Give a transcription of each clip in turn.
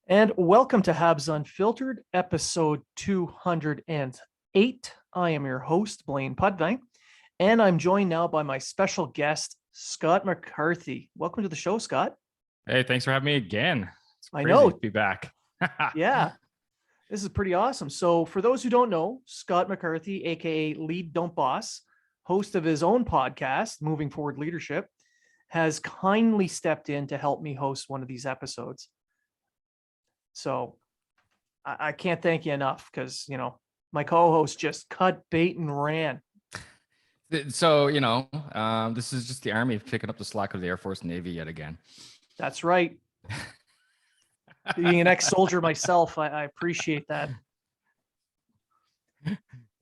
And welcome to Habs Unfiltered, episode 208. I am your host, Blaine Pudvang, and I'm joined now by my special guest, Scott McCarthy. Welcome to the show, Scott. Hey, thanks for having me again. It's I crazy know. to be back. Yeah, this is pretty awesome. So for those who don't know, Scott McCarthy, aka Lead Don't Boss, host of his own podcast, Moving Forward Leadership, has kindly stepped in to help me host one of these episodes. So I can't thank you enough because, my co-host just cut bait and ran. So, this is just the Army picking up the slack of the Air Force and Navy yet again. That's right. Being an ex-soldier myself, I appreciate that.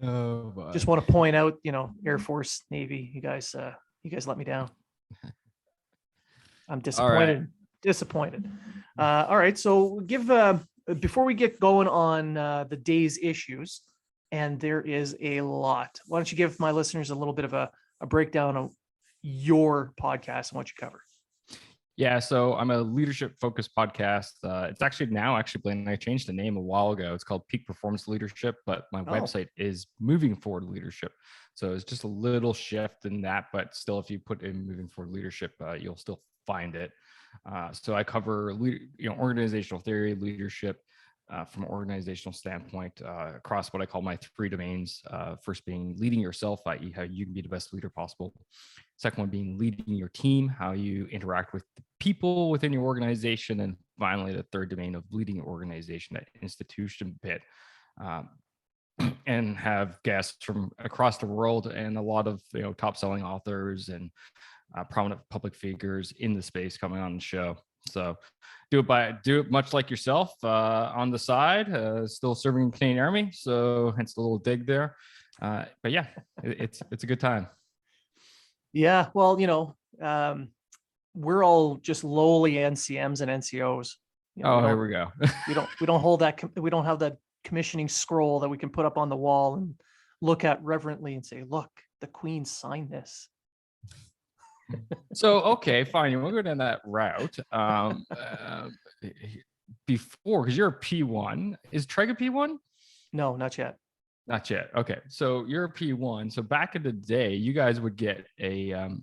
Oh, boy. Just want to point out, Air Force, Navy, you guys let me down. I'm disappointed. Right. Disappointed. All right. So before we get going on the day's issues, and there is a lot, why don't you give my listeners a little bit of a breakdown of your podcast and what you cover? Yeah, so I'm a leadership focused podcast. It's actually Blaine, I changed the name a while ago. It's called Peak Performance Leadership, but my website is Moving Forward Leadership. So it's just a little shift in that, but still, if you put in Moving Forward Leadership, you'll still find it. So I cover, organizational theory, leadership from an organizational standpoint across what I call my three domains. First being leading yourself, i.e. how you can be the best leader possible. Second one being leading your team, how you interact with the people within your organization. And finally, the third domain of leading your organization, that institution bit. And have guests from across the world and a lot of top selling authors and prominent public figures in the space coming on the show. So do it much like yourself on the side, still serving the Canadian Army. So hence the little dig there. But yeah, it's a good time. Yeah. Well, we're all just lowly NCMs and NCOs. Here we go. we don't hold that. We don't have that commissioning scroll that we can put up on the wall and look at reverently and say, look, the Queen signed this. So, okay, fine. You want to go down that route. Before, because you're a P1. Is Treg a P1? No, not yet. Not yet. Okay. So you're a P1. So back in the day, you guys would get a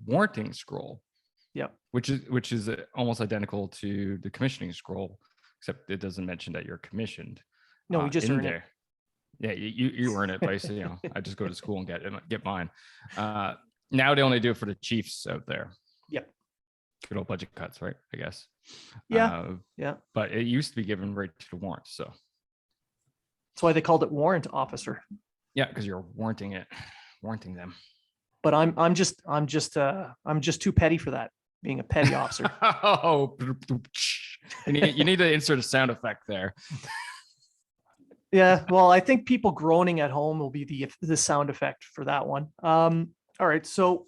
warranting scroll. Yep. Which is almost identical to the commissioning scroll, except it doesn't mention that you're commissioned. No, we just earn it. Yeah, you earn it by I just go to school and get mine. Now they only do it for the chiefs out there. Yep. Good old budget cuts, right? I guess. Yeah. Yeah. But it used to be given right to the warrant, so that's why they called it warrant officer. Yeah, because you're warranting them. But I'm just too petty for that, being a petty officer. Oh, you need to insert a sound effect there. Yeah, well, I think people groaning at home will be the sound effect for that one. All right, so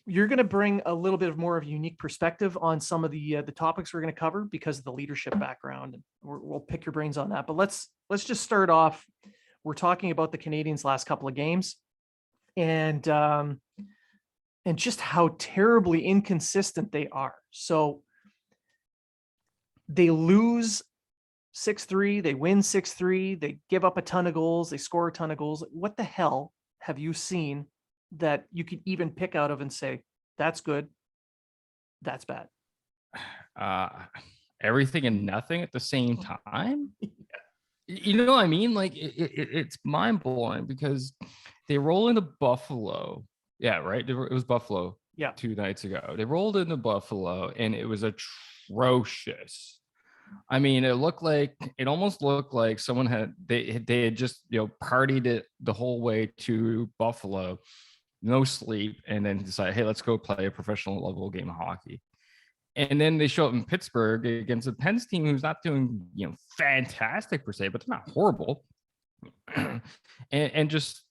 you're going to bring a little bit of more of a unique perspective on some of the topics we're going to cover because of the leadership background, and we'll pick your brains on that. But let's just start off. We're talking about the Canadiens' last couple of games, and just how terribly inconsistent they are. So they lose 6-3, they win 6-3, they give up a ton of goals, they score a ton of goals. What the hell have you seen that you could even pick out of and say, that's good, that's bad? Everything and nothing at the same time? You know what I mean? Like it's mind-blowing because they roll into Buffalo. Yeah, right? It was Buffalo 2 nights ago. They rolled into Buffalo and it was atrocious. I mean, it almost looked like someone had just partied it the whole way to Buffalo, no sleep, and then decided, hey, let's go play a professional level game of hockey. And then they show up in Pittsburgh against a Pens team who's not doing fantastic per se, but they're not horrible, and just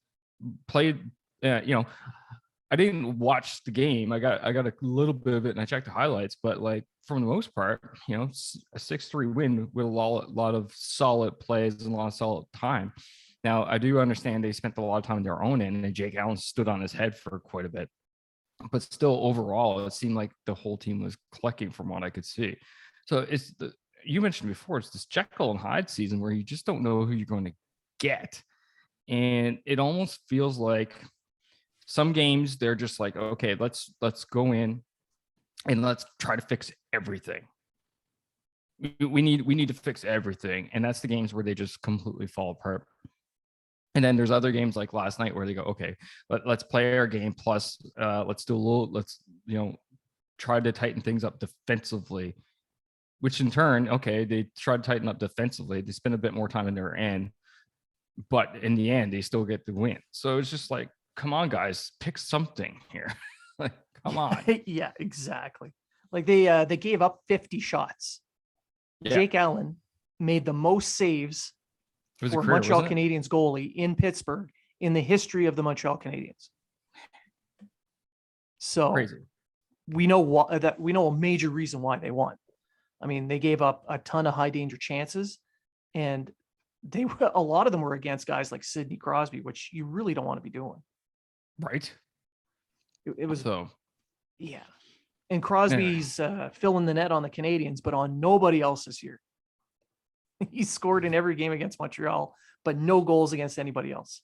played. I didn't watch the game. I got a little bit of it and I checked the highlights, but for the most part, a 6-3 win with a lot of solid plays and a lot of solid time. Now, I do understand they spent a lot of time on their own end, and Jake Allen stood on his head for quite a bit. but still overall, it seemed like the whole team was clicking from what I could see. So you mentioned before, it's this Jekyll and Hyde season where you just don't know who you're going to get. And it almost feels like some games they're just like, okay, let's go in and let's try to fix everything. We need to fix everything. And that's the games where they just completely fall apart. And then there's other games like last night where they go, okay, let's play our game. Plus, let's try to tighten things up defensively, which in turn, okay, they try to tighten up defensively. They spend a bit more time in their end, but in the end, they still get the win. So it's just like, come on, guys, pick something here. Like, come on. Yeah, exactly. Like they gave up 50 shots. Yeah. Jake Allen made the most saves for Montreal Canadiens goalie in Pittsburgh in the history of the Montreal Canadiens. So crazy. We know a major reason why they won. I mean, they gave up a ton of high danger chances, and a lot of them were against guys like Sidney Crosby, which you really don't want to be doing. Right. It was yeah. And Crosby's filling the net on the Canadiens, but on nobody else this year. He scored in every game against Montreal, but no goals against anybody else.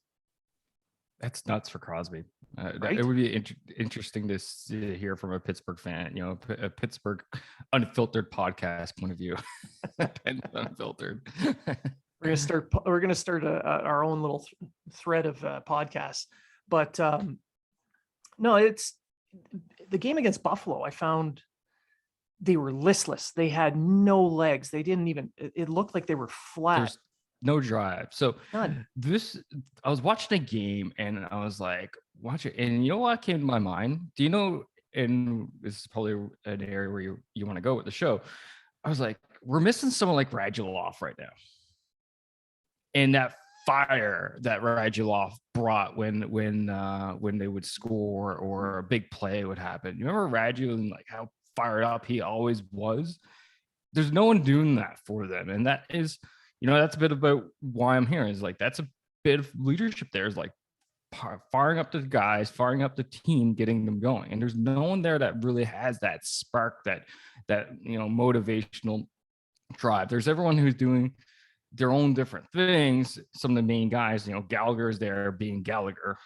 That's nuts for Crosby. Right? It would be interesting to hear from a Pittsburgh fan, a Pittsburgh unfiltered podcast point of view. Unfiltered. We're gonna start our own little thread of podcasts, but no, it's the game against Buffalo. I found they were listless. They had no legs. They didn't even. It looked like they were flat. There's no drive. So none. I was watching a game and I was like, watch it. And you know what came to my mind? Do you know? And this is probably an area where you want to go with the show. I was like, we're missing someone like Radulov right now. And that fire that Radulov brought when they would score or a big play would happen. You remember Radu and like how fired up he always was? There's no one doing that for them. And that is, that's a bit about why I'm here, is like, that's a bit of leadership there, is like firing up the guys, firing up the team, getting them going. And there's no one there that really has that spark, that motivational drive. There's everyone who's doing their own different things. Some of the main guys, Gallagher is there being Gallagher,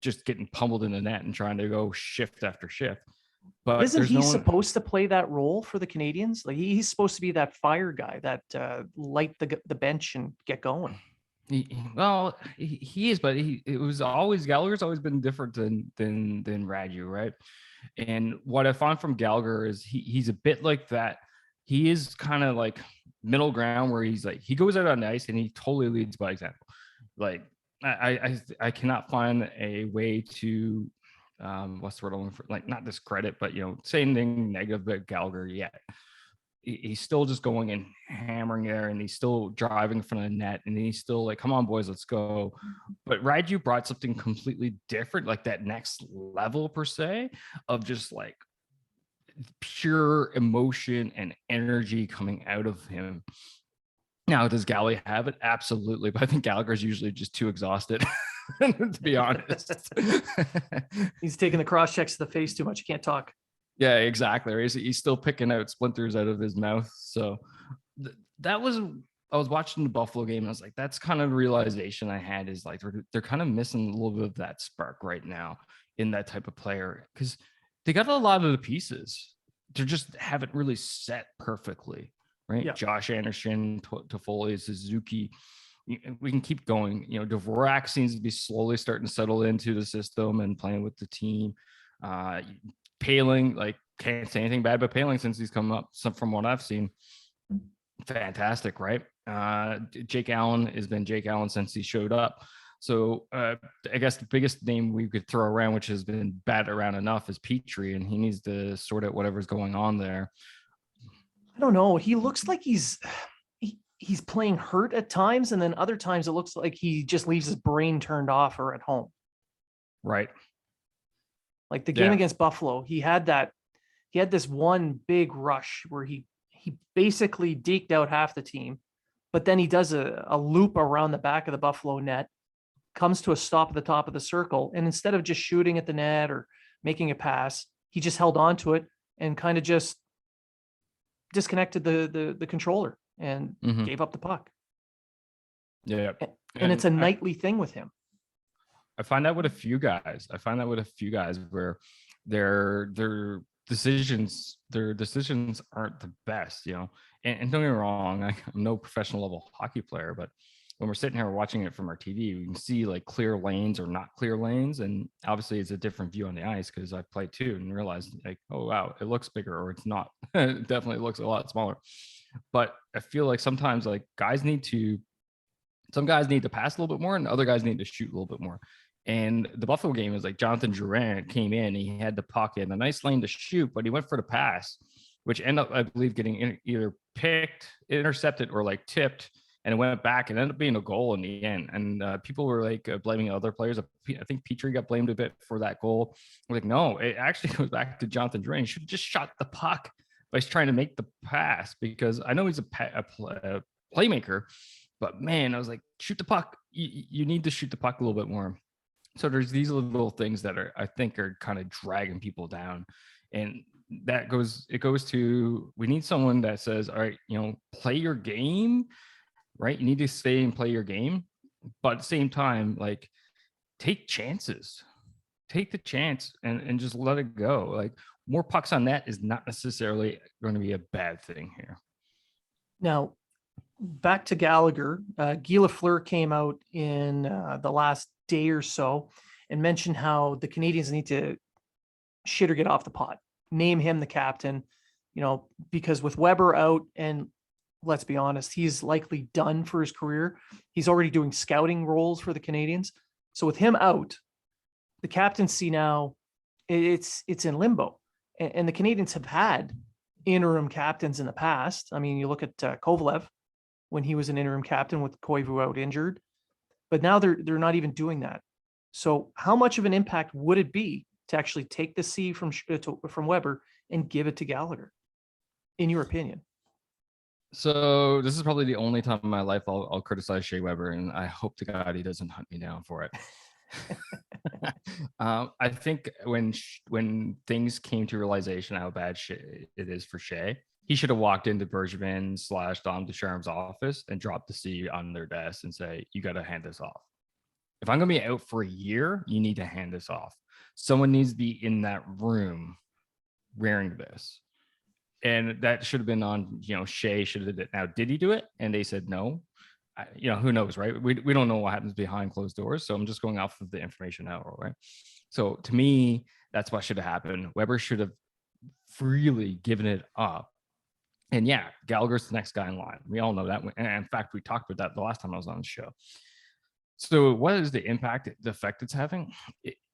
just getting pummeled in the net and trying to go shift after shift. But isn't he supposed to play that role for the Canadiens? Like he's supposed to be that fire guy that light the bench and get going. He is, but Gallagher's always been different than Radu, right? And what I find from Gallagher is he's a bit like that. He is kind of like middle ground where he's like, he goes out on the ice and he totally leads by example. Like I cannot find a way to what's the word I'm looking for? Like not discredit, but say anything negative about Gallagher yet. He's still just going and hammering there, and he's still driving in front of the net, and he's still like, come on, boys, let's go. But Radu brought something completely different, like that next level per se, of just like pure emotion and energy coming out of him. Now, does Galley have it? Absolutely. But I think Gallagher's usually just too exhausted, to be honest. He's taking the cross checks to the face too much. He can't talk. Yeah, exactly. He's still picking out splinters out of his mouth. So I was watching the Buffalo game and I was like, that's kind of the realization I had, is like, they're kind of missing a little bit of that spark right now in that type of player, because they got a lot of the pieces. They just haven't really set perfectly, right? Yeah. Josh Anderson, Toffoli, Suzuki. We can keep going. Dvorak seems to be slowly starting to settle into the system and playing with the team. Paling, like, can't say anything bad about Paling since he's come up. From what I've seen, fantastic, right? Jake Allen has been Jake Allen since he showed up. So I guess the biggest name we could throw around, which has been batted around enough, is Petrie, and he needs to sort out whatever's going on there. I don't know. He looks like he's playing hurt at times, and then other times it looks like he just leaves his brain turned off or at home. Right. Like the game against Buffalo, he had this one big rush where he basically deked out half the team, but then he does a loop around the back of the Buffalo net, comes to a stop at the top of the circle, and instead of just shooting at the net or making a pass. He just held on to it and kind of just disconnected the controller and Mhm. gave up the puck. Yeah. And it's And a nightly thing with him. I find that with a few guys. I find that with a few guys where their decisions aren't the best, you know. And don't get me wrong, I'm no professional level hockey player, but when we're sitting here watching it from our TV, we can see like clear lanes or not clear lanes. And obviously it's a different view on the ice because I play too and realized like, oh wow, it looks bigger or it's not. It definitely looks a lot smaller. But I feel like sometimes like some guys need to pass a little bit more and other guys need to shoot a little bit more. And the Buffalo game is like Jonathan Durant came in, he had the puck in a nice lane to shoot, but he went for the pass, which ended up, I believe, getting either picked, intercepted, or like tipped, and it went back and ended up being a goal in the end. And people were like blaming other players. I think Petrie got blamed a bit for that goal. We're like, no, it actually goes back to Jonathan Durant. He should have just shot the puck by trying to make the pass because I know he's a playmaker, but man, I was like, shoot the puck. You need to shoot the puck a little bit more. So there's these little things that I think are kind of dragging people down. And it goes to, we need someone that says, all right, you know, play your game, right? You need to stay and play your game. But at the same time, like take chances, take the chance and just let it go. Like more pucks on net is not necessarily going to be a bad thing here. Now, back to Gallagher, Guy Lafleur came out in the last day or so and mentioned how the Canadians need to shit or get off the pot, name him the captain, because with Weber out, and let's be honest, he's likely done for his career. He's already doing scouting roles for the Canadians. So with him out, the captaincy now, it's in limbo. And the Canadians have had interim captains in the past. I mean, you look at Kovalev when he was an interim captain with Koivu out injured, but now they're not even doing that. So how much of an impact would it be to actually take the C from Weber and give it to Gallagher, in your opinion? So this is probably the only time in my life I'll criticize Shea Weber, and I hope to God he doesn't hunt me down for it. I think when things came to realization how bad it is for Shea, he should have walked into Bergevin / Dom Ducharme's office and dropped the C on their desk and say, you got to hand this off. If I'm going to be out for a year, you need to hand this off. Someone needs to be in that room wearing this. And that should have been on, Shea should have did it. Now, did he do it? And they said no. Who knows, right? We don't know what happens behind closed doors. So I'm just going off of the information now, right? So to me, that's what should have happened. Weber should have freely given it up. And yeah, Gallagher's the next guy in line. We all know that. And in fact, we talked about that the last time I was on the show. So what is the impact, the effect it's having?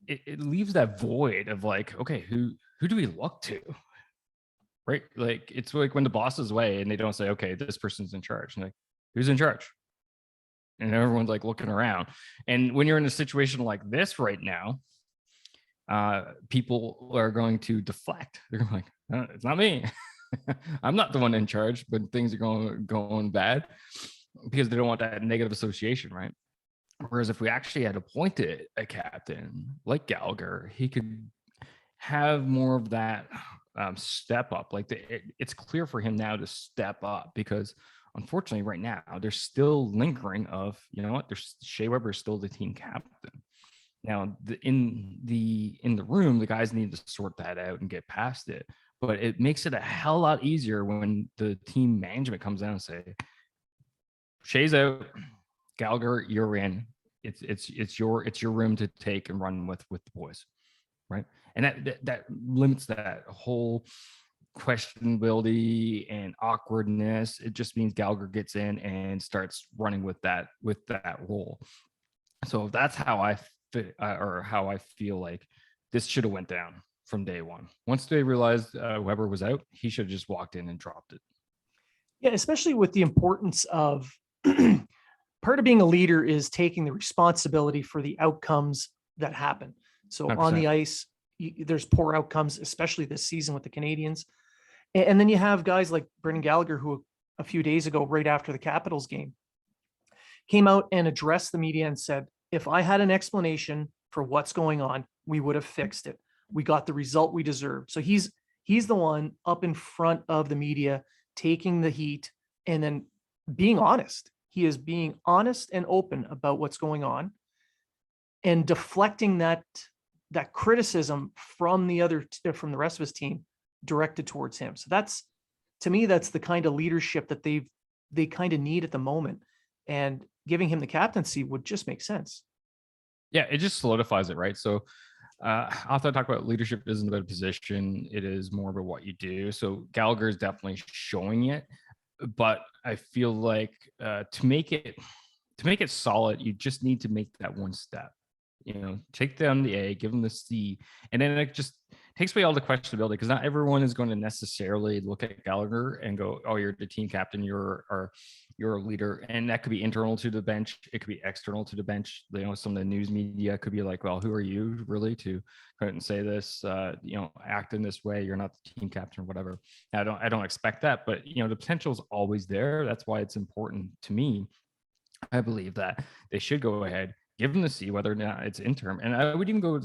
It leaves that void of like, okay, who do we look to? Right? Like, it's like when the boss is away and they don't say, okay, this person's in charge. And like, who's in charge? And everyone's like looking around. And when you're in a situation like this right now, people are going to deflect. They're going like, it's not me. I'm not the one in charge, but things are going bad because they don't want that negative association, right? Whereas if we actually had appointed a captain like Gallagher, he could have more of that step up. Like it's clear for him now to step up because unfortunately right now there's still lingering of, there's Shea Weber is still the team captain. Now in the room, the guys need to sort that out and get past it. But it makes it a hell lot easier when the team management comes down and say, Shea's out, Gallagher, you're in. It's your room to take and run with the boys, right? And that limits that whole questionability and awkwardness. It just means Gallagher gets in and starts running with that role. So that's how I fit, or how I feel like this should have went down from day one. Once they realized Weber was out, he should have just walked in and dropped it. Yeah, especially with the importance of part of being a leader is taking the responsibility for the outcomes that happen. So 100%. On the ice, there's poor outcomes, especially this season with the Canadians. And then you have guys like Brendan Gallagher, who a few days ago, right after the Capitals game, came out and addressed the media and said, if I had an explanation for what's going on, we would have fixed it. We got the result we deserved. So he's the one up in front of the media, taking the heat and then being honest. He is being honest and open about what's going on and deflecting that criticism from from the rest of his team directed towards him. So that's, to me, that's the kind of leadership that they kind of need at the moment. And giving him the captaincy would just make sense. Yeah, it just solidifies it, right? So often I talk about leadership isn't about a position, it is more about what you do. So Gallagher is definitely showing it, but I feel like to make it solid, you just need to make that one step. Take them the A, give them the C, and then it just takes away all the questionability, because not everyone is going to necessarily look at Gallagher and go, "Oh, you're the team captain, you're a leader," and that could be internal to the bench, it could be external to the bench. Some of the news media could be like, "Well, who are you really to come out and say this? Act in this way. You're not the team captain," or whatever. I don't expect that, but the potential is always there. That's why it's important to me. I believe that they should go ahead, give them the C, whether or not it's interim. And I would even go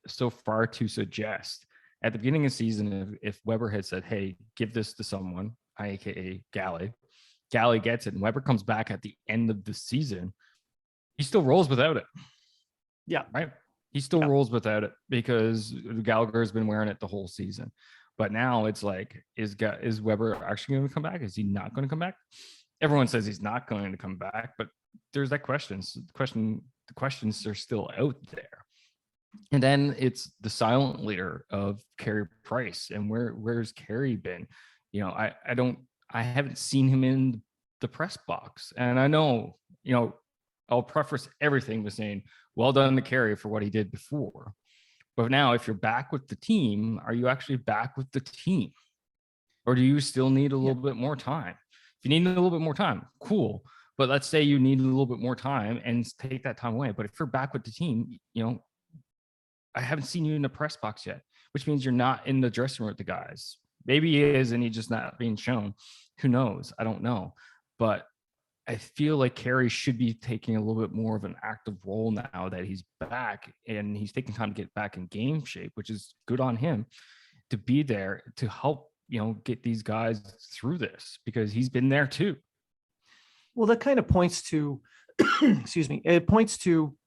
so far to suggest at the beginning of the season, if Weber had said, "Hey, give this to someone," aka Galley gets it, and Weber comes back at the end of the season, he still rolls without it. Yeah. Right. He still rolls without it because Gallagher has been wearing it the whole season. But now it's like, is Weber actually going to come back? Is he not going to come back? Everyone says he's not going to come back, but there's that question. The questions are still out there. And then it's the silent leader of Carey Price. And where's Carey been? I haven't seen him in the press box. And I know, I'll preface everything with saying, well done to Carey for what he did before. But now, if you're back with the team, are you actually back with the team? Or do you still need a little bit more time? If you need a little bit more time, cool. But let's say you need a little bit more time and take that time away. But if you're back with the team, I haven't seen you in the press box yet, which means you're not in the dressing room with the guys. Maybe he is, and he's just not being shown. Who knows? I don't know. But I feel like Carey should be taking a little bit more of an active role now that he's back, and he's taking time to get back in game shape, which is good on him to be there to help, get these guys through this, because he's been there too. Well, that kind of points to, excuse me, it points to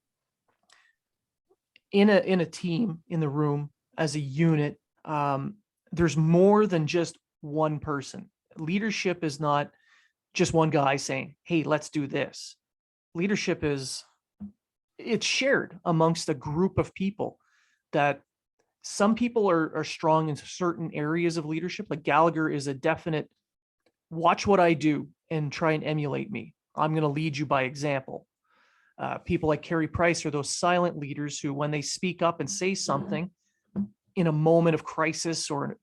in a team, in the room, as a unit, there's more than just one person. Leadership is not just one guy saying, "Hey, let's do this." Leadership it's shared amongst a group of people. That some people are strong in certain areas of leadership. Like Gallagher is a definite, watch what I do and try and emulate me. I'm going to lead you by example. People like Carey Price are those silent leaders who, when they speak up and say something in a moment of crisis, or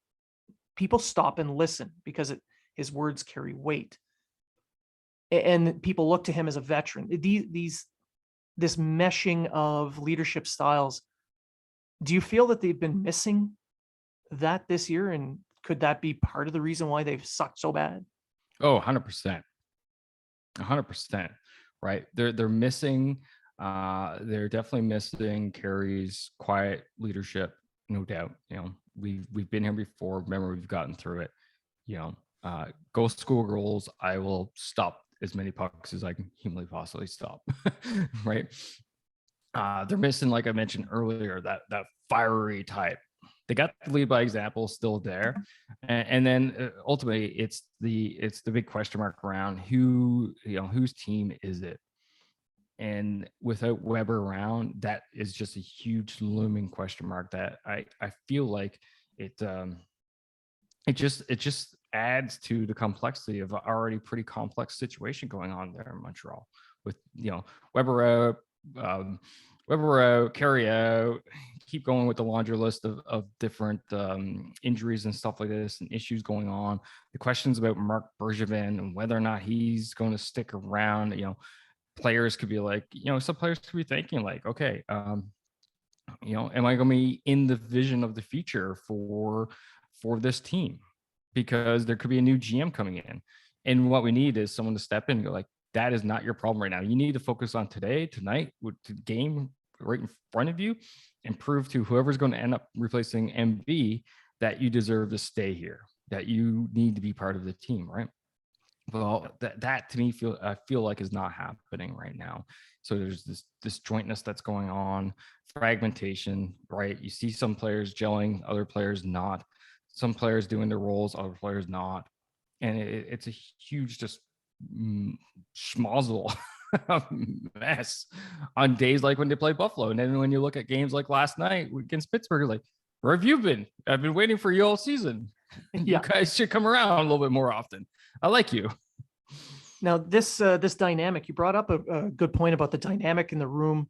people stop and listen because his words carry weight. And people look to him as a veteran. This meshing of leadership styles, do you feel that they've been missing that this year? And could that be part of the reason why they've sucked so bad? Oh, 100%. 100%. Right. They're missing, they're definitely missing Carey's quiet leadership, no doubt. We've been here before. Remember, we've gotten through it. Go schoolgirls. I will stop as many pucks as I can humanly possibly stop. Right. They're missing, like I mentioned earlier, that fiery type. They got the lead by example still there, and then ultimately it's the big question mark around whose team is it. And without Weber around, that is just a huge looming question mark that I feel like it just adds to the complexity of an already pretty complex situation going on there in Montreal with Weber out, Carey out, keep going with the laundry list of different injuries and stuff like this and issues going on. The questions about Marc Bergevin and whether or not he's going to stick around, players could be like, some players could be thinking like, okay, am I going to be in the vision of the future for this team? Because there could be a new GM coming in. And what we need is someone to step in and go like, that is not your problem right now. You need to focus on today, tonight, with the game right in front of you and prove to whoever's going to end up replacing MB that you deserve to stay here, that you need to be part of the team, right? Well, that to me I feel like is not happening right now. So there's this jointness that's going on, fragmentation, right? You see some players gelling, other players not. Some players doing their roles, other players not, and it's a huge just schmozzle mess on days like when they play Buffalo. And then when you look at games like last night against Pittsburgh, you're like, where have you been? I've been waiting for you all season. You guys should come around a little bit more often. I like you. Now, this dynamic, you brought up a good point about the dynamic in the room,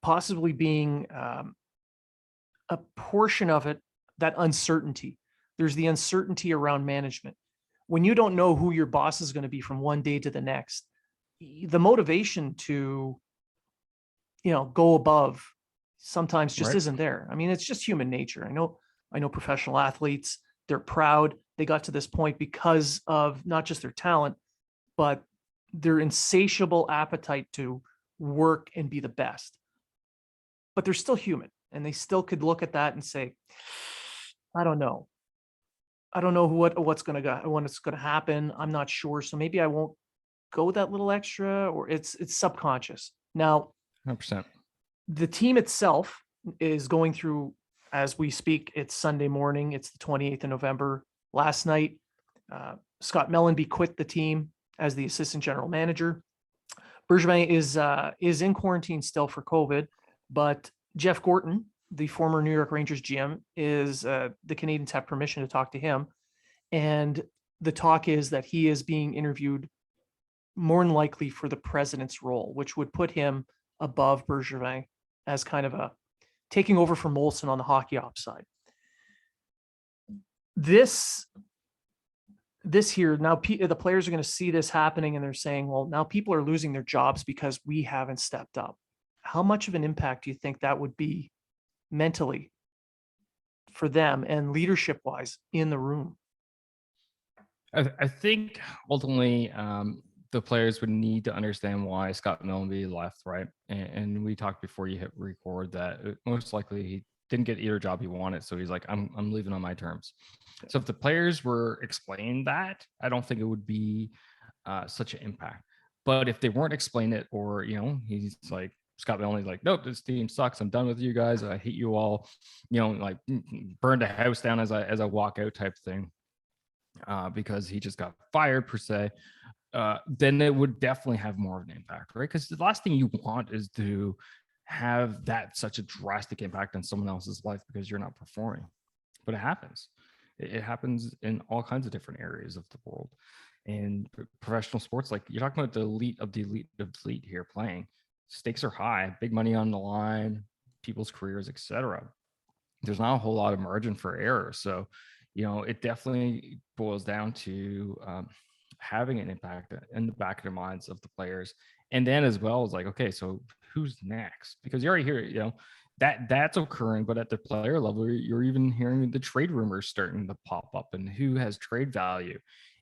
possibly being a portion of it, that uncertainty. There's the uncertainty around management. When you don't know who your boss is going to be from one day to the next, the motivation to, go above sometimes just isn't there. I mean, it's just human nature. I know professional athletes, they're proud. They got to this point because of not just their talent, but their insatiable appetite to work and be the best. But they're still human, and they still could look at that and say, I don't know. I don't know what's going to happen. I'm not sure. So maybe I won't go that little extra, or it's subconscious. Now, 100%. The team itself is going through, as we speak, it's Sunday morning. It's the 28th of November. Last night, Scott Mellenby quit the team as the assistant general manager. Bergevin is in quarantine still for COVID, but Jeff Gorton, the former New York Rangers GM, is the Canadiens have permission to talk to him. And the talk is that he is being interviewed more than likely for the president's role, which would put him above Bergevin as kind of a taking over for Molson on the hockey ops side. This here, now the players are going to see this happening and they're saying, well, now people are losing their jobs because we haven't stepped up. How much of an impact do you think that would be mentally for them and leadership wise in the room? I think ultimately the players would need to understand why Scott Mellenby left, right? And we talked before you hit record that most likely he didn't get either job he wanted, so he's like, I'm leaving on my terms. So if the players were explained that, I don't think it would be such an impact. But if they weren't explained it, or he's like, Scott Mellenby's like, nope, this team sucks. I'm done with you guys. I hate you all. Like burn the house down as I walk out type thing. Because he just got fired per se, then it would definitely have more of an impact, right? Because the last thing you want is to have that such a drastic impact on someone else's life because you're not performing. But it happens. It happens in all kinds of different areas of the world. And professional sports, like you're talking about the elite of the elite of the elite here playing. Stakes are high, big money on the line, people's careers, etc. There's not a whole lot of margin for error. So it definitely boils down to having an impact in the back of their minds of the players. And then as well as like, okay, so who's next? Because you already hear, that's occurring, but at the player level, you're even hearing the trade rumors starting to pop up and who has trade value.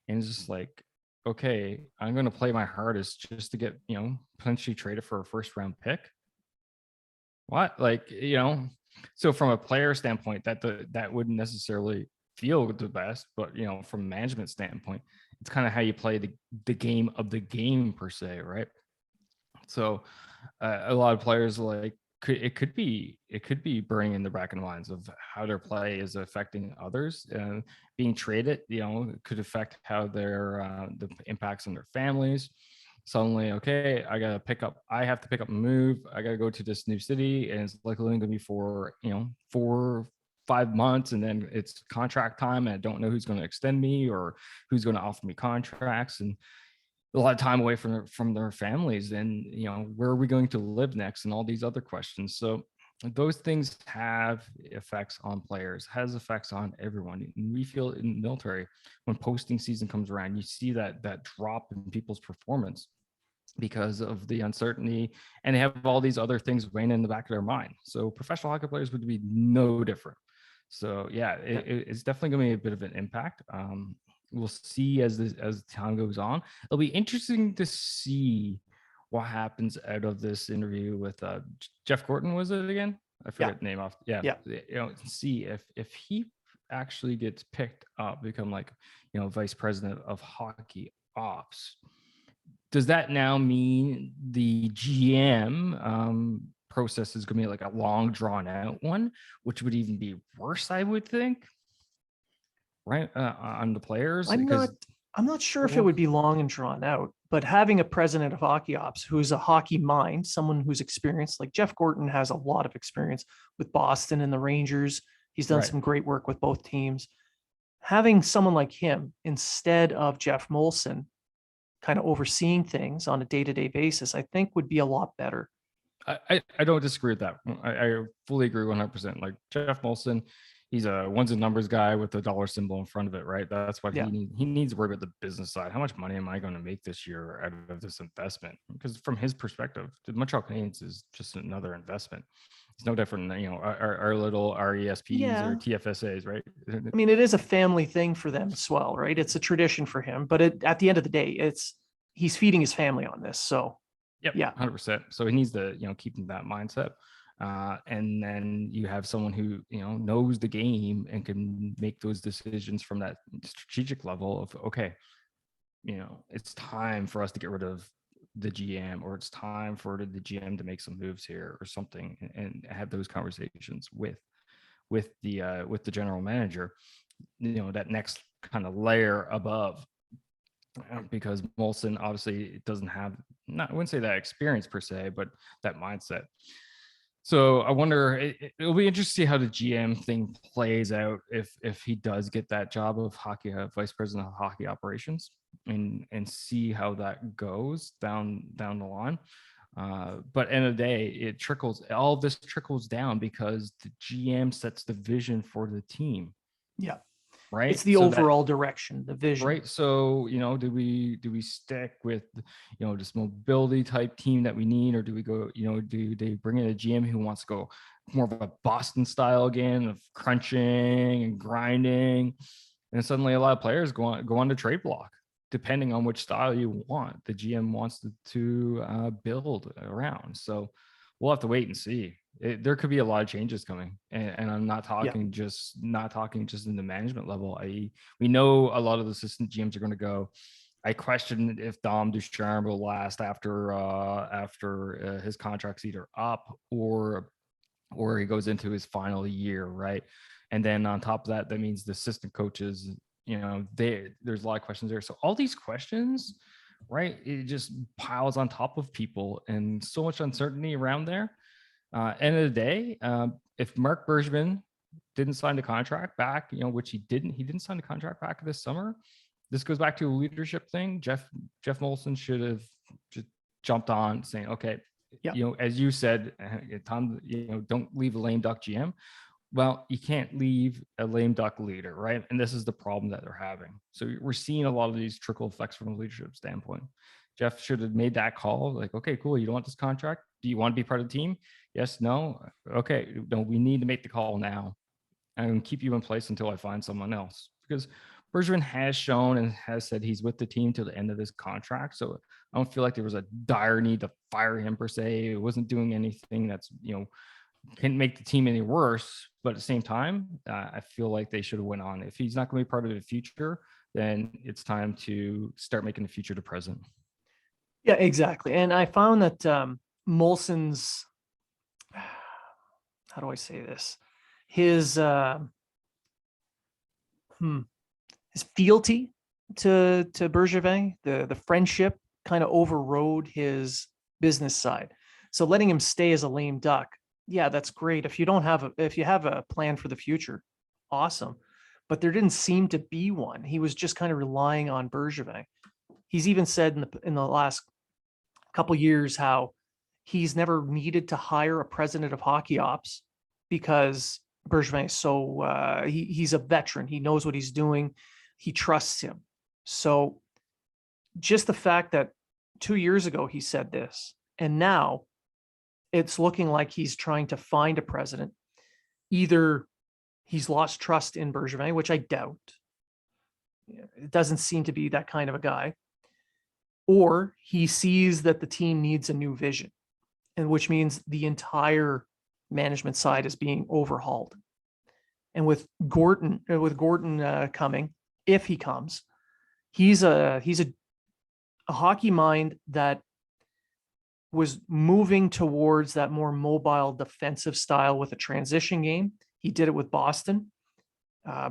And it's just like, okay, I'm going to play my hardest just to get, potentially traded for a first round pick. What? Like, so from a player standpoint, that wouldn't necessarily feel the best, but from a management standpoint, it's kind of how you play the game of the game per se, right? So a lot of players like it could be burning in the back of the minds of how their play is affecting others, and being traded could affect how their the impacts on their families. Suddenly, okay, I have to pick up and move. I gotta go to this new city, and it's likely going to be for 4-5 months, and then it's contract time, and I don't know who's going to extend me or who's going to offer me contracts, and a lot of time away from their families, and where are we going to live next, and all these other questions. So those things have effects on players, has effects on everyone. And we feel in the military, when posting season comes around, you see that drop in people's performance because of the uncertainty, and they have all these other things weighing in the back of their mind. So professional hockey players would be no different. So yeah, it's definitely going to be a bit of an impact. We'll see as time goes on. It'll be interesting to see what happens out of this interview with Jeff Gorton, was it again? I forget the name off. Yeah. Yeah. See if he actually gets picked up, become like, vice president of hockey ops. Does that now mean the GM process is going to be like a long drawn out one, which would even be worse, I would think, right? On the players, I'm not sure if it would be long and drawn out, but having a president of hockey ops who's a hockey mind, someone who's experienced, like Jeff Gorton has a lot of experience with Boston and the Rangers. He's done some great work with both teams. Having someone like him instead of Jeff Molson kind of overseeing things on a day-to-day basis, I think would be a lot better. I don't disagree with that. I fully agree 100%. Like Jeff Molson, he's a ones and numbers guy with the dollar symbol in front of it, right? That's what he needs to worry about the business side. How much money am I going to make this year out of this investment? Because from his perspective, the Montreal Canadiens is just another investment. It's no different than, our little RESPs or TFSAs, right? I mean, it is a family thing for them as well, right? It's a tradition for him, but at the end of the day, he's feeding his family on this. So yep, yeah, 100%. So he needs to, keep that mindset. And then you have someone who, knows the game and can make those decisions from that strategic level of, okay, it's time for us to get rid of the GM, or it's time for the GM to make some moves here or something, and have those conversations with the general manager, that next kind of layer above, because Molson obviously doesn't have, I wouldn't say that experience per se, but that mindset. So I wonder, it'll be interesting to see how the GM thing plays out if he does get that job of hockey vice president of hockey operations, and see how that goes down the line. But end of the day, all this trickles down because the GM sets the vision for the team. Yeah. Right. It's the overall direction, the vision. Right. So, do we stick with, this mobility type team that we need, or do we go, do they bring in a GM who wants to go more of a Boston style again of crunching and grinding? And suddenly a lot of players go on the trade block, depending on which style you want. The GM wants to build around. So we'll have to wait and see. There could be a lot of changes coming, and I'm not talking just in the management level. We know a lot of the assistant GMs are going to go. I question if Dom Ducharme will last after his contract's either up or he goes into his final year, right? And then on top of that, that means the assistant coaches, there's a lot of questions there. So all these questions, right, it just piles on top of people, and so much uncertainty around there. End of the day, if Marc Bergevin didn't sign the contract back, which he didn't sign the contract back this summer. This goes back to a leadership thing. Jeff Molson should have just jumped on, saying, okay, as you said, Tom, don't leave a lame duck GM. Well, you can't leave a lame duck leader, right? And this is the problem that they're having. So we're seeing a lot of these trickle effects from a leadership standpoint. Jeff should have made that call, like, okay, cool, you don't want this contract? Do you want to be part of the team? Yes, no? Okay, no, we need to make the call now and keep you in place until I find someone else. Because Bergevin has shown and has said he's with the team till the end of this contract. So I don't feel like there was a dire need to fire him per se. It wasn't doing anything that's, can't make the team any worse. But at the same time, I feel like they should have went on. If he's not going to be part of the future, then it's time to start making the future the present. Yeah, exactly. And I found that Molson's, how do I say this? His fealty to Bergevin, the friendship kind of overrode his business side. So letting him stay as a lame duck, yeah, that's great. If you have a plan for the future, awesome. But there didn't seem to be one. He was just kind of relying on Bergevin. He's even said in the last couple years how he's never needed to hire a president of hockey ops because Bergevin is so he's a veteran. He knows what he's doing. He trusts him. So just the fact that 2 years ago he said this, and now it's looking like he's trying to find a president. Either he's lost trust in Bergevin, which I doubt. It doesn't seem to be that kind of a guy. or he sees that the team needs a new vision, and which means the entire management side is being overhauled. And with Gordon coming, if he comes, he's a hockey mind that was moving towards that more mobile defensive style with a transition game. He did it with Boston.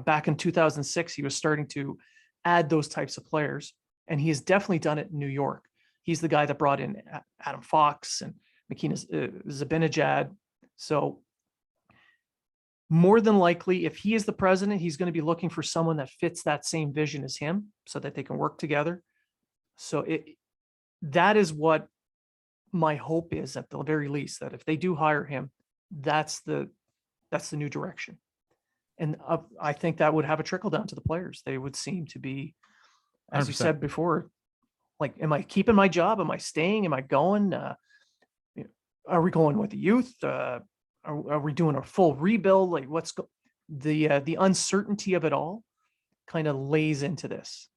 Back in 2006, he was starting to add those types of players, and he has definitely done it in New York. He's the guy that brought in Adam Fox and Makina Zibanejad. So more than likely, if he is the president, he's going to be looking for someone that fits that same vision as him so that they can work together. So that is what my hope is, at the very least, that if they do hire him, that's the new direction. And I think that would have a trickle down to the players. They would seem to be, as you 100%. said before, like, am I keeping my job? Am I staying? Am I going? Are we going with the youth? Are we doing a full rebuild? Like, the uncertainty of it all kind of lays into this.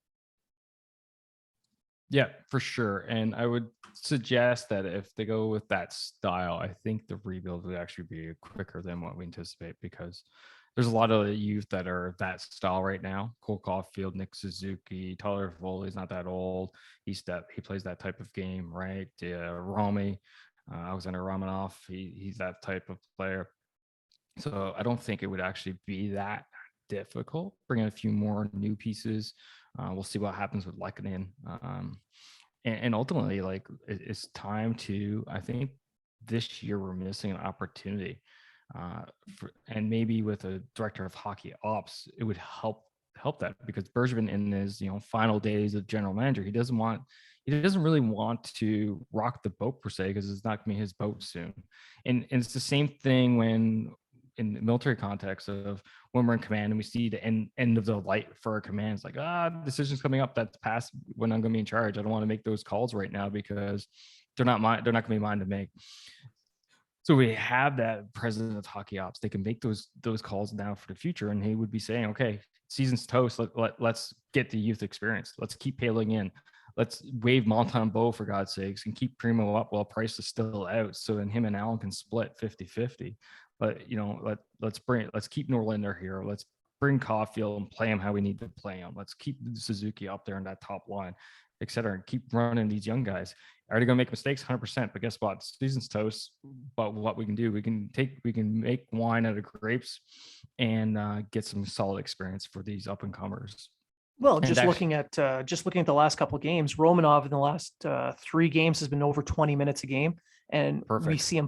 Yeah, for sure. And I would suggest that if they go with that style, I think the rebuild would actually be quicker than what we anticipate, because there's a lot of youth that are that style right now. Cole Caulfield, Nick Suzuki, Tyler Foley's not that old. He plays that type of game, right? Romy, Alexander Romanov, he's that type of player. So I don't think it would actually be that difficult. Bring in a few more new pieces. We'll see what happens with Lekanen. And ultimately, like, it's time to, I think this year we're missing an opportunity. And maybe with a director of hockey ops, it would help that, because Bergevin, in his final days of general manager, he doesn't really want to rock the boat per se, because it's not going to be his boat soon. And it's the same thing when in the military context of when we're in command and we see the end of the light for our commands, like, decisions coming up that's past when I'm going to be in charge. I don't want to make those calls right now because they're not going to be mine to make. So we have that president of hockey ops. They can make those calls now for the future, and he would be saying, okay, season's toast. Let's get the youth experience. Let's keep paling in. Let's wave Montembeault, for God's sakes, and keep Primo up while Price is still out. So then him and Allen can split 50-50. But let's keep Norlinder here. Let's bring Caulfield and play him how we need to play him. Let's keep Suzuki up there in that top line, et cetera, and keep running these young guys. Are they going to make mistakes? 100%. But guess what? Season's toast. But what we can do, we can make wine out of grapes and get some solid experience for these up and comers. Well, just looking at the last couple of games, Romanov in the last 3 games has been over 20 minutes a game, and Perfect. we see him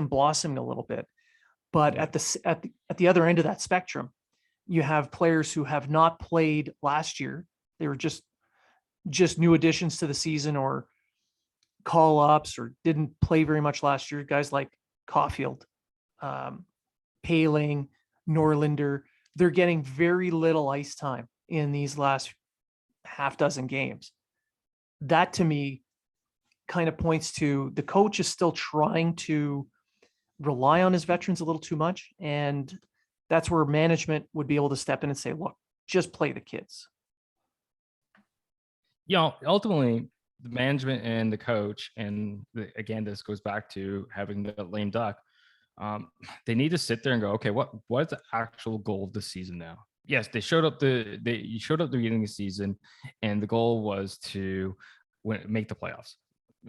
blossoming a little bit. But at the other end of that spectrum, you have players who have not played last year. They were just new additions to the season, or call ups, or didn't play very much last year. Guys like Caulfield, Paling, Norlinder, they're getting very little ice time in these last half dozen games. That to me kind of points to the coach is still trying to rely on his veterans a little too much. And that's where management would be able to step in and say, look, just play the kids. Ultimately, the management and the coach, and again, this goes back to having the lame duck. They need to sit there and go, okay, what's the actual goal of the season now? Yes, you showed up the beginning of the season, and the goal was to make the playoffs.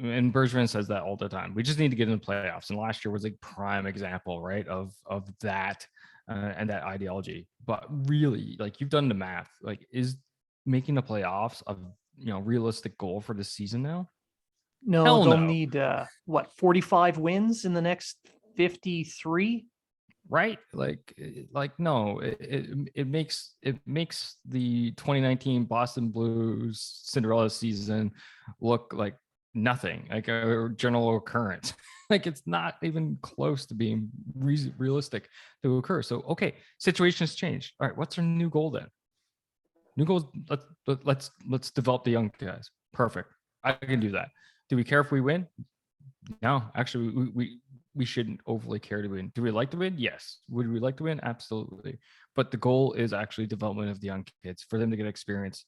And Bergevin says that all the time. We just need to get in the playoffs. And last year was a prime example, right, of that and that ideology. But really, like, you've done the math. Like, is making the playoffs a realistic goal for this season now? No, Hell they'll no. need 45 wins in the next 53. Right? Like no, it makes the 2019 Boston Blues Cinderella season look like nothing, like a general occurrence. Like, it's not even close to being realistic to occur. So, okay, situation has changed. All right, what's our new goal then? New goals. Let's develop the young guys. Perfect. I can do that. Do we care if we win? No, actually, we shouldn't overly care to win. Do we like to win? Yes. Would we like to win? Absolutely. But the goal is actually development of the young kids, for them to get experience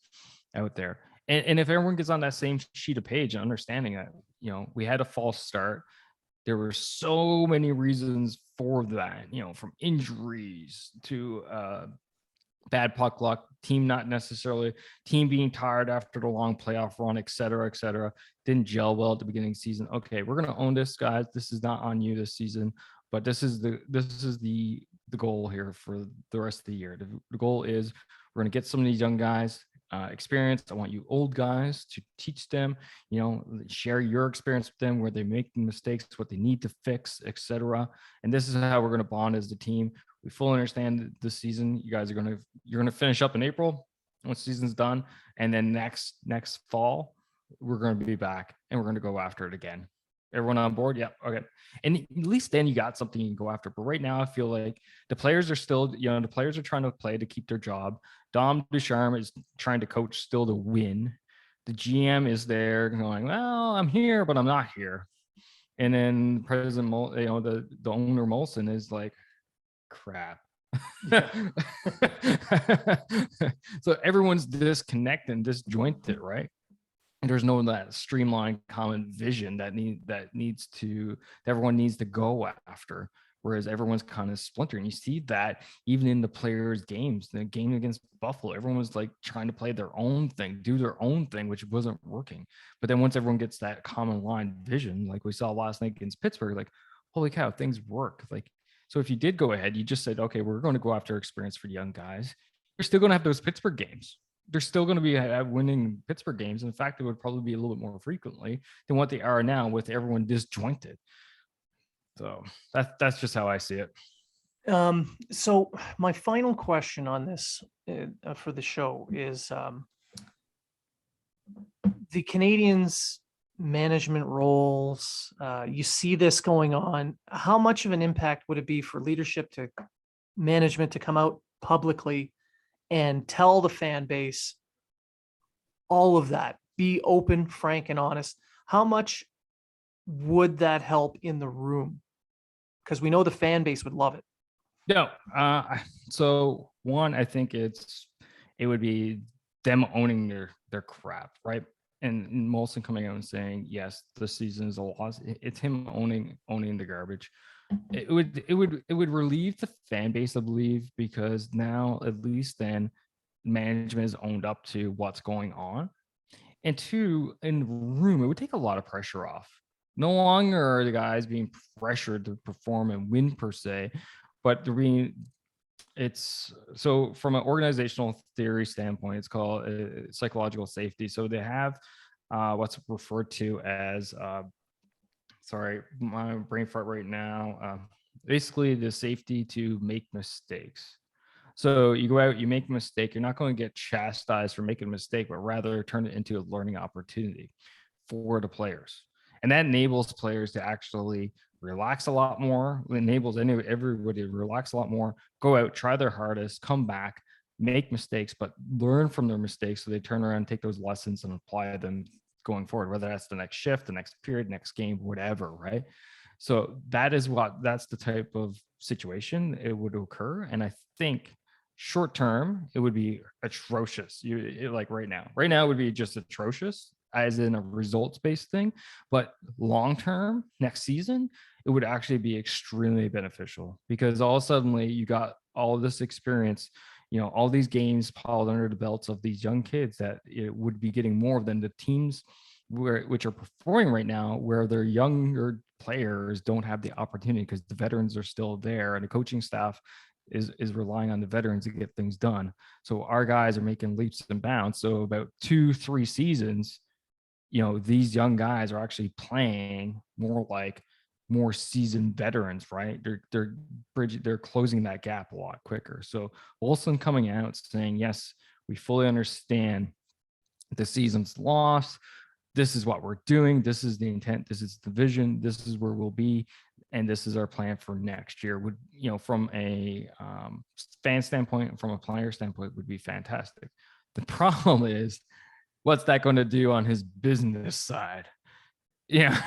out there. And if everyone gets on that same sheet of page and understanding that, we had a false start. There were so many reasons for that, from injuries to bad puck luck, team being tired after the long playoff run, et cetera, didn't gel well at the beginning of the season. Okay, we're going to own this, guys. This is not on you this season, but this is the goal here for the rest of the year. The goal is we're going to get some of these young guys experience. I want you old guys to teach them, share your experience with them, where they're making mistakes, what they need to fix, etc. And this is how we're going to bond as the team. We fully understand this season. You guys you're going to finish up in April once the season's done, and then next fall we're going to be back and we're going to go after it again. Everyone on board? Yeah. Okay. And at least then you got something you can go after. But right now I feel like the players are still, the players are trying to play to keep their job. Dom Ducharme is trying to coach still to win. The GM is there going, well, I'm here, but I'm not here. And then President, the owner Molson is like, crap. So everyone's disconnected and disjointed, right? And there's no that streamlined common vision that everyone needs to go after, whereas everyone's kind of splintering. You see that even in the players' games. The game against Buffalo, everyone was like trying to play their own thing, do their own thing, which wasn't working. But then once everyone gets that common line vision, like we saw last night against Pittsburgh, like, holy cow, things work. Like, so if you did go ahead, you just said, okay, we're going to go after experience for the young guys. You're still going to have those Pittsburgh games. They're still going to be winning Pittsburgh games. In fact, it would probably be a little bit more frequently than what they are now with everyone disjointed. So that's just how I see it. So my final question on this for the show is the Canadiens management roles. You see this going on. How much of an impact would it be for leadership to management to come out publicly and tell the fan base all of that, be open, frank, and honest? How much would that help in the room? Because we know the fan base would love it. No. So one, I think it would be them owning their crap, right? And Molson coming out and saying, yes, this season is a loss. It's him owning the garbage. It would relieve the fan base, I believe, because now at least then management is owned up to what's going on. And two, in the room, it would take a lot of pressure off. No longer are the guys being pressured to perform and win per se, but it's so from an organizational theory standpoint, it's called psychological safety. So they have what's referred to as sorry, my brain fart right now. Basically, the safety to make mistakes. So you go out, you make a mistake. You're not going to get chastised for making a mistake, but rather turn it into a learning opportunity for the players. And that enables players to actually relax a lot more. It enables everybody to relax a lot more, go out, try their hardest, come back, make mistakes, but learn from their mistakes. So they turn around, take those lessons and apply them going forward, whether that's the next shift, the next period, next game, whatever, right? So that's the type of situation it would occur. And I think short term, it would be atrocious. Like right now it would be just atrocious as in a results-based thing, but long term, next season, it would actually be extremely beneficial because all of a sudden you got all of this experience, all these games piled under the belts of these young kids that it would be getting more than the teams which are performing right now, where their younger players don't have the opportunity because the veterans are still there and the coaching staff is relying on the veterans to get things done. So our guys are making leaps and bounds. So about 2-3 seasons, these young guys are actually playing more seasoned veterans, right? They're closing that gap a lot quicker. So Olsen coming out saying, yes, we fully understand the season's lost. This is what we're doing. This is the intent. This is the vision. This is where we'll be. And this is our plan for next year. Would, from a fan standpoint, from a player standpoint, would be fantastic. The problem is, what's that going to do on his business side? Yeah.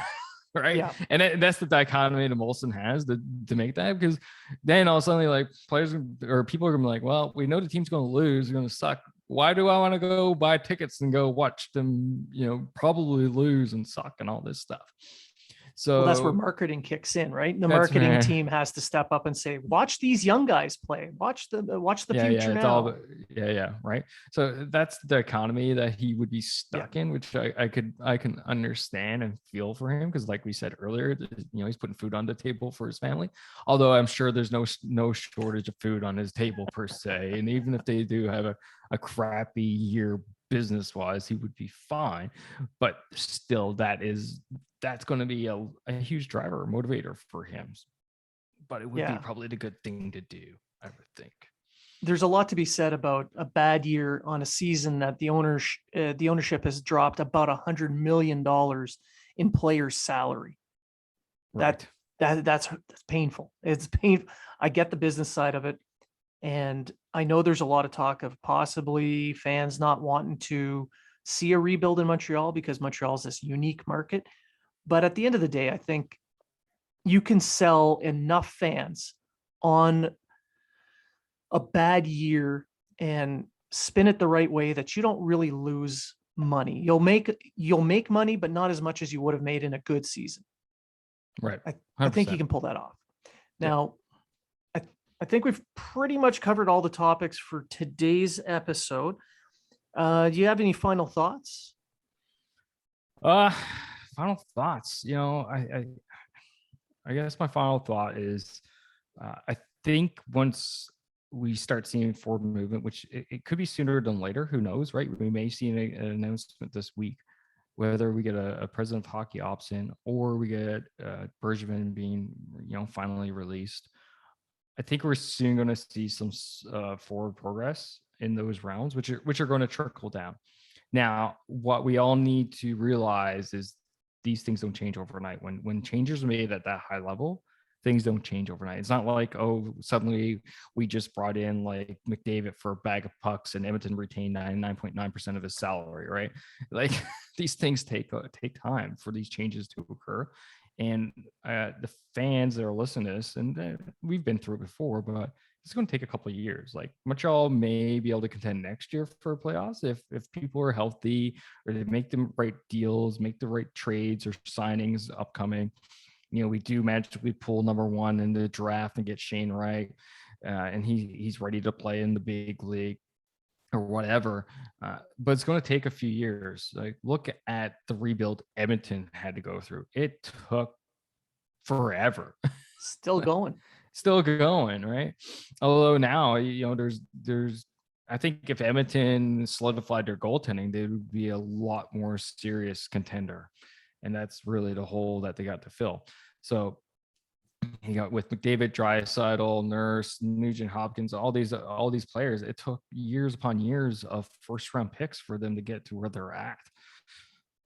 Right. Yeah. And that's the dichotomy that Molson has to make that, because then all of a sudden, like, players or people are going to be like, well, we know the team's going to lose. They're going to suck. Why do I want to go buy tickets and go watch them, probably lose and suck and all this stuff? Well, that's where So marketing kicks in, right? The that's marketing man. team has to step up and say, "Watch these young guys play. Watch the future It's all now." right. So that's the economy that he would be Yeah, stuck in, which I can understand and feel for him, because like we said earlier, he's putting food on the table for his family. Although I'm sure there's no shortage of food on his table per se, and even if they do have a crappy year business wise, he would be fine. But still, that's going to be a huge driver, motivator for him. But it would be yeah. probably the good thing to do, I would think. There's a lot to be said about a bad year on a season that the ownership has dropped about $100 million in players' salary. That Right. that's painful. It's painful. I get the business side of it, and I know there's a lot of talk of possibly fans not wanting to see a rebuild in Montreal because Montreal is this unique market. But at the end of the day, I think you can sell enough fans on a bad year and spin it the right way that you don't really lose money. You'll make money, but not as much as you would have made in a good season. Right. I think you 100%. can pull that off. Yeah. Now, I think we've pretty much covered all the topics for today's episode. Do you have any final thoughts? Uh, Final thoughts. I guess my final thought is, I think once we start seeing forward movement, which it could be sooner than later, who knows, right? We may see an announcement this week, whether we get a president of hockey ops in, or we get Bergevin being, finally released. I think we're soon going to see some forward progress in those rounds, which are going to trickle down. Now, what we all need to realize is these things don't change overnight. When changes are made at that high level, things don't change overnight. It's not like, oh, suddenly we just brought in like McDavid for a bag of pucks and Edmonton retained 99.9% of his salary, right? Like these things take time for these changes to occur. And the fans that are listening to this, and we've been through it before, but it's going to take a couple of years. Like Montreal may be able to contend next year for playoffs if people are healthy, or they make the right deals, make the right trades or signings upcoming. We do magically pull number one in the draft and get Shane Wright, and he's ready to play in the big league or whatever. But it's going to take a few years. Like look at the rebuild Edmonton had to go through. It took forever. Still going. Still going, right? Although now, there's I think if Edmonton solidified their goaltending, they would be a lot more serious contender. And that's really the hole that they got to fill. So you got with McDavid, Draisaitl, Nurse, Nugent Hopkins, all these players. It took years upon years of first round picks for them to get to where they're at.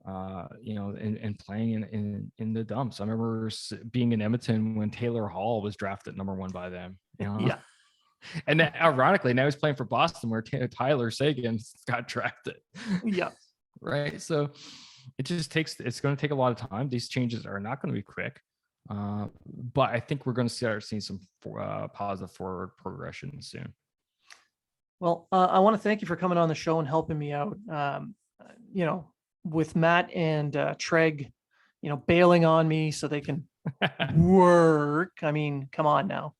And playing in the dumps. I remember being in Edmonton when Taylor Hall was drafted number one by them. Yeah. And then, ironically, now he's playing for Boston, where Tyler Seguin got drafted. Yeah. Right. So it's going to take a lot of time. These changes are not going to be quick. But I think we're going to start seeing some positive forward progression soon. Well, I want to thank you for coming on the show and helping me out. With Matt and Treg, bailing on me so they can work. I mean, come on now.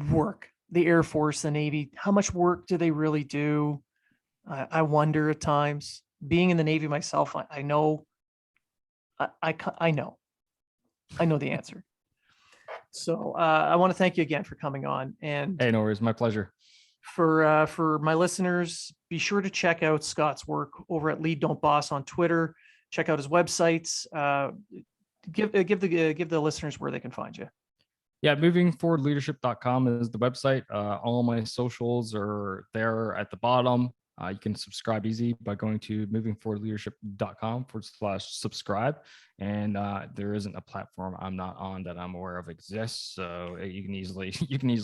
Work. The Air Force, the Navy, how much work do they really do? I wonder at times. Being in the Navy myself, I know. I know the answer. So I want to thank you again for coming on. And hey, no worries, my pleasure. For my listeners, be sure to check out Scott's work over at Lead Don't Boss on Twitter. Check out his websites. Give the listeners where they can find you. Yeah, movingforwardleadership.com is the website. All my socials are there at the bottom. You can subscribe easy by going to movingforwardleadership.com/subscribe. And there isn't a platform I'm not on that I'm aware of exists. So you can easily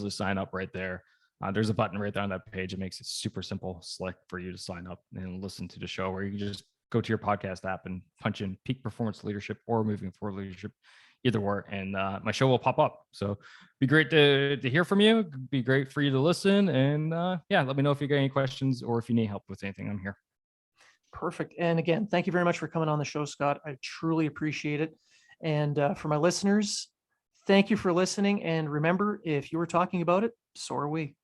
sign up right there. There's a button right there on that page. It makes it super simple, slick for you to sign up and listen to the show, where you can just go to your podcast app and punch in Peak Performance Leadership or Moving Forward Leadership. either or, and my show will pop up. So be great to hear from you. Be great for you to listen. And yeah, let me know if you got any questions or if you need help with anything. I'm here. Perfect. And again, thank you very much for coming on the show, Scott. I truly appreciate it. And for my listeners, thank you for listening. And remember, if you were talking about it, so are we.